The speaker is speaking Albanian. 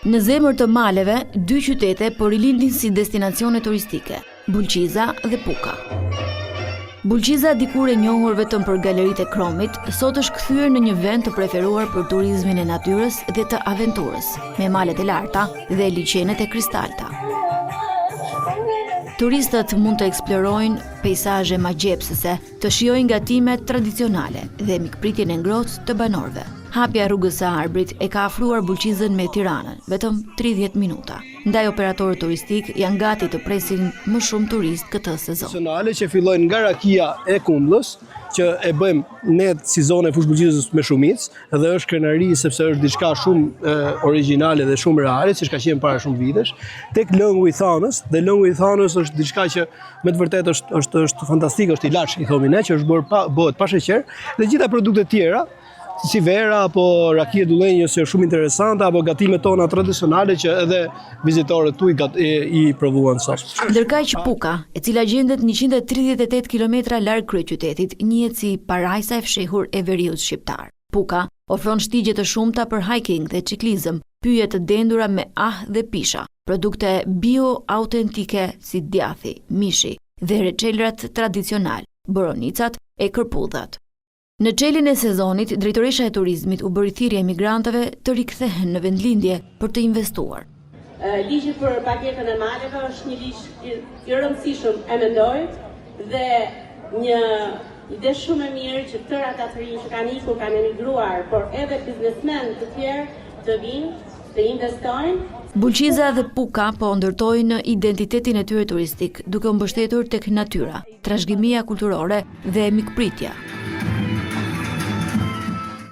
Në zemër të maleve, dy qytete po rilindin si destinacione turistike, Bulqiza dhe Puka. Bulqiza, dikur e njohur vetëm për galeritë e Kromit, sot është kthyer në një vend të preferuar për turizmin e natyrës dhe të aventurës, me malet e larta dhe liçenet e kristalta. Turistët mund të eksplorojnë peizazhe magjepsëse, të shijojnë gatimet tradicionale dhe mikpritjen e ngrohtë të banorëve. Hapja e rrugës së Arbrit e ka afruar Bulqizën me Tiranën, vetëm 30 minuta. Ndaj operatorët turistik janë gati të presin më shumë turist këtë sezon. Nacionale që fillojnë nga Rakia e Kumblës, që e bëjmë ne si zonë e Fushë Bulqizës me shumicë, dhe është krenari sepse është diçka shumë origjinale dhe shumë reale, siç ka qenë para shumë vitesh, tek lëngu i Thanës, dhe lëngu i Thanës është diçka që me të vërtetë është fantastik, është ilaç, i thomi ne, që është bëhet pa sheqer, dhe gjitha produktet tjera si vera apo rakia dullenjës që është shumë interesante, apo gatimet tona tradicionale që edhe vizitorët tu i provuan sot. Ndërkaq Puka, e cila gjendet 138 km larg kryeqytetit, njihet si parajsa e fshehur e veriut shqiptar. Puka ofron shtigje të shumta për hiking dhe ciklizëm, pyje të dendura me dhe pisha, produkte bio-autentike si djathi, mishi dhe reçelrat tradicional, boronicat e kërpudhat. Në çelin e sezonit, drejtoresha e turizmit u bëri thirrje emigrantëve të rikthehen në vendlindje për të investuar. Ligji për paketën e maleve është një ligj i rëndësishëm, e mendoj, dhe një ide shumë e mirë që tërë ata të rinj që kanë ikur, kanë emigruar, por edhe biznesmen të tjerë të vinë, të investojnë. Bulqiza dhe Puka po ndërtojnë identitetin e tyre turistik, duke u mbështetur tek natyra, trashëgimia kulturore dhe mikpritja.